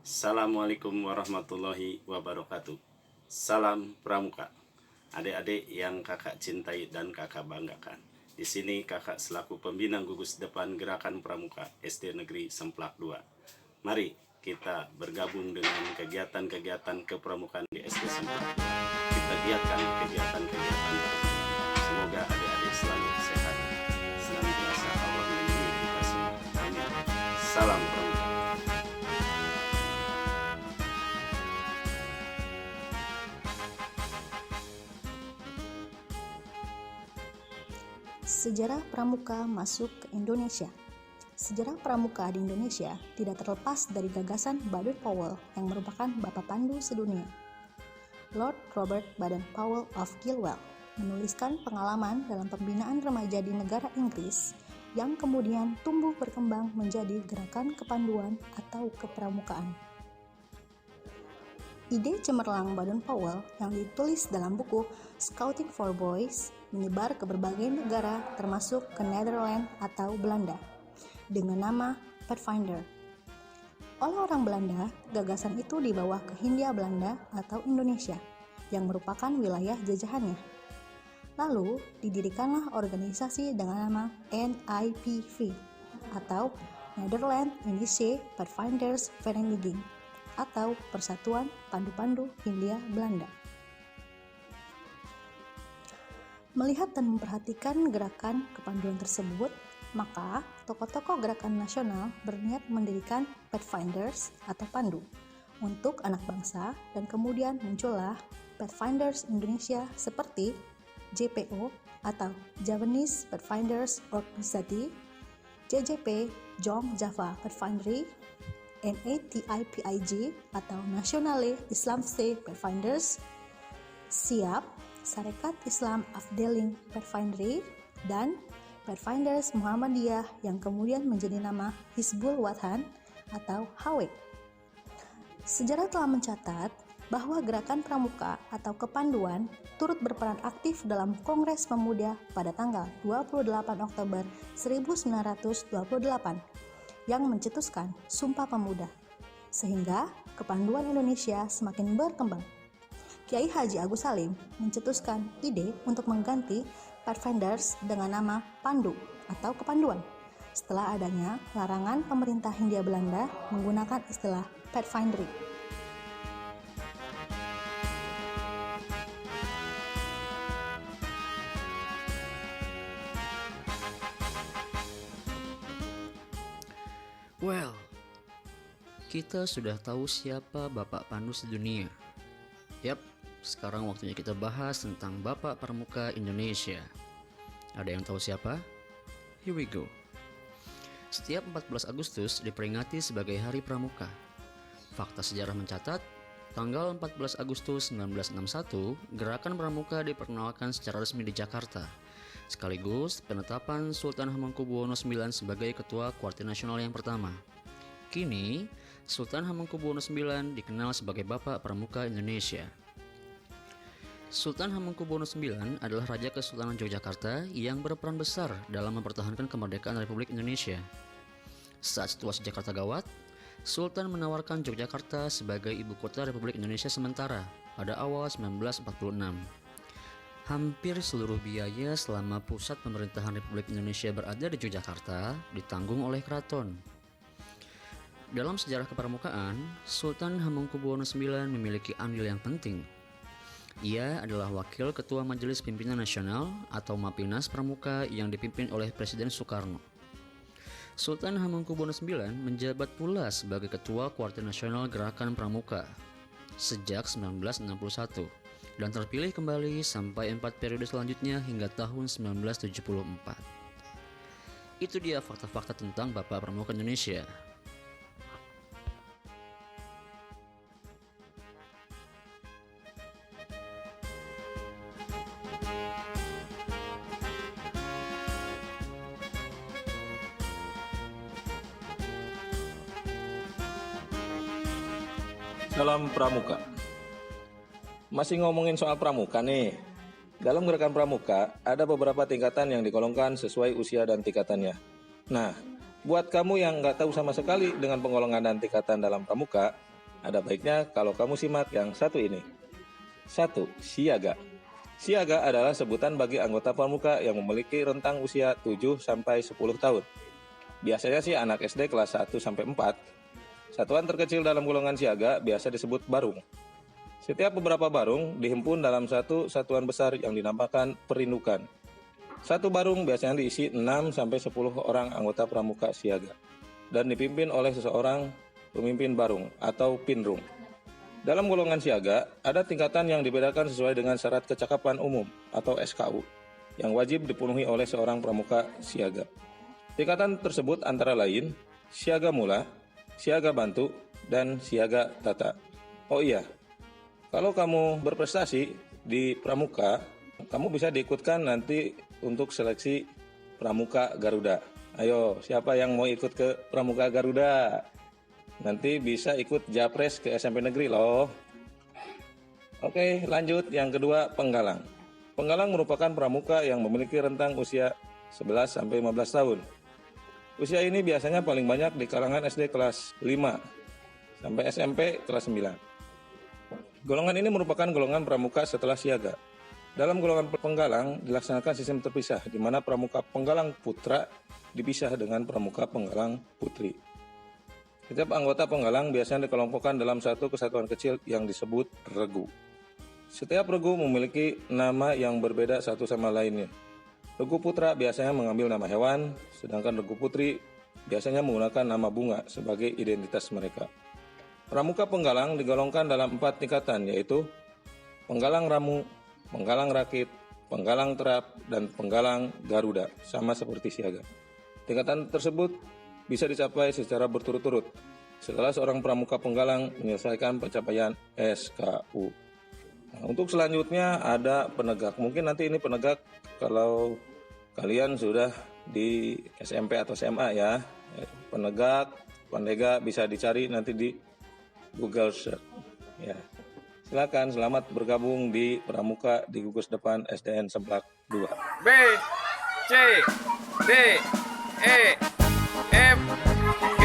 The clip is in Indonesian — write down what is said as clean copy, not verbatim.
Assalamualaikum warahmatullahi wabarakatuh. Salam Pramuka. Adik-adik yang kakak cintai dan kakak banggakan. Di sini kakak selaku pembina gugus depan Gerakan Pramuka SD Negeri Semplak 2. Mari kita bergabung dengan kegiatan-kegiatan kepramukaan di SD Semplak 2. Kita giatkan kegiatan-kegiatan tersebut. Semoga adik-adik selalu sehat, senantiasa Allah melindungi kita semua. Amin. Salam Pramuka. Sejarah Pramuka masuk ke Indonesia. Sejarah Pramuka di Indonesia tidak terlepas dari gagasan Baden-Powell yang merupakan Bapak Pandu sedunia. Lord Robert Baden-Powell of Gilwell menuliskan pengalaman dalam pembinaan remaja di negara Inggris yang kemudian tumbuh berkembang menjadi gerakan kepanduan atau kepramukaan. Ide cemerlang Baden-Powell yang ditulis dalam buku Scouting for Boys menyebar ke berbagai negara termasuk ke Netherlands atau Belanda dengan nama Pathfinder. Oleh orang Belanda, gagasan itu dibawa ke Hindia Belanda atau Indonesia yang merupakan wilayah jajahannya. Lalu didirikanlah organisasi dengan nama NIPV atau Netherlands Indische Pathfinders Vereniging atau Persatuan Pandu-Pandu Hindia Belanda. Melihat dan memperhatikan gerakan kepanduan tersebut, maka tokoh-tokoh gerakan nasional berniat mendirikan Pathfinders atau Pandu untuk anak bangsa, dan kemudian muncullah Pathfinders Indonesia seperti JPO atau Javanese Pathfinders Organization, JJP Jong Java Pathfindery, NATIPIG atau Nationale Islamse Pathfinders, SIAP, Sarekat Islam Afdeling Pathfindery, dan Pathfinders Muhammadiyah yang kemudian menjadi nama Hizbul Wathan atau HW. Sejarah telah mencatat bahwa gerakan pramuka atau kepanduan turut berperan aktif dalam Kongres Pemuda pada tanggal 28 Oktober 1928 yang mencetuskan Sumpah Pemuda, sehingga kepanduan Indonesia semakin berkembang. Kiai Haji Agus Salim mencetuskan ide untuk mengganti Pathfinders dengan nama Pandu atau kepanduan setelah adanya larangan pemerintah Hindia Belanda menggunakan istilah Pathfindery. Well, kita sudah tahu siapa Bapak Pandu sedunia. Yap, sekarang waktunya kita bahas tentang Bapak Pramuka Indonesia. Ada yang tahu siapa? Here we go. Setiap 14 Agustus diperingati sebagai Hari Pramuka. Fakta sejarah mencatat, tanggal 14 Agustus 1961, Gerakan Pramuka diperkenalkan secara resmi di Jakarta. Sekaligus penetapan Sultan Hamengkubuwono IX sebagai Ketua Kuartir Nasional yang pertama. Kini, Sultan Hamengkubuwono IX dikenal sebagai Bapak Pramuka Indonesia. Sultan Hamengkubuwono IX adalah Raja Kesultanan Yogyakarta yang berperan besar dalam mempertahankan kemerdekaan Republik Indonesia. Saat situasi Jakarta gawat, Sultan menawarkan Yogyakarta sebagai ibu kota Republik Indonesia sementara pada awal 1946. Hampir seluruh biaya selama pusat pemerintahan Republik Indonesia berada di Yogyakarta ditanggung oleh keraton. Dalam sejarah kepramukaan, Sultan Hamengkubuwono IX memiliki andil yang penting. Ia adalah wakil ketua Majelis Pimpinan Nasional atau Mapinas Pramuka yang dipimpin oleh Presiden Soekarno. Sultan Hamengkubuwono IX menjabat pula sebagai Ketua Kuartir Nasional Gerakan Pramuka sejak 1961 dan terpilih kembali sampai 4 periode selanjutnya hingga tahun 1974. Itu dia fakta-fakta tentang Bapak Pramuka Indonesia. Salam Pramuka. Masih ngomongin soal pramuka nih. Dalam gerakan pramuka, ada beberapa tingkatan yang digolongkan sesuai usia dan tingkatannya. Nah, buat kamu yang nggak tahu sama sekali dengan penggolongan dan tingkatan dalam pramuka, Ada baiknya kalau kamu simak yang satu ini. 1. Siaga. Siaga adalah sebutan bagi anggota pramuka yang memiliki rentang usia 7 sampai 10 tahun. Biasanya sih anak SD kelas 1 sampai 4. Satuan terkecil dalam golongan siaga biasa disebut barung. Setiap beberapa barung dihimpun dalam satu satuan besar yang dinamakan perindukan. Satu barung biasanya diisi 6 sampai 10 orang anggota pramuka siaga dan dipimpin oleh seseorang pemimpin barung atau pinrung. Dalam golongan siaga, ada tingkatan yang dibedakan sesuai dengan syarat kecakapan umum atau SKU yang wajib dipenuhi oleh seorang pramuka siaga. Tingkatan tersebut antara lain siaga mula, siaga bantu, dan siaga tata. Oh iya, kalau kamu berprestasi di pramuka, kamu bisa diikutkan nanti untuk seleksi pramuka Garuda. Ayo, siapa yang mau ikut ke pramuka Garuda? Nanti bisa ikut japres ke SMP negeri loh. Oke, lanjut. Yang kedua, penggalang. Penggalang merupakan pramuka yang memiliki rentang usia 11 sampai 15 tahun. Usia ini biasanya paling banyak di kalangan SD kelas 5 sampai SMP kelas 9. Golongan ini merupakan golongan pramuka setelah siaga. Dalam golongan penggalang dilaksanakan sistem terpisah, di mana pramuka penggalang putra dipisah dengan pramuka penggalang putri. Setiap anggota penggalang biasanya dikelompokkan dalam satu kesatuan kecil yang disebut regu. Setiap regu memiliki nama yang berbeda satu sama lainnya. Regu putra biasanya mengambil nama hewan, sedangkan regu putri biasanya menggunakan nama bunga sebagai identitas mereka. Pramuka penggalang digolongkan dalam 4 tingkatan, yaitu penggalang ramu, penggalang rakit, penggalang terap, dan penggalang Garuda, sama seperti siaga. Tingkatan tersebut bisa dicapai secara berturut-turut setelah seorang pramuka penggalang menyelesaikan pencapaian SKU. Nah, untuk selanjutnya ada penegak. Mungkin nanti ini penegak kalau kalian sudah di SMP atau SMA ya. Penegak, pandega bisa dicari nanti di Google Search. Ya. Silakan, selamat bergabung di Pramuka di Gugus Depan SDN Semplak 2. B, C, D, E, F, G,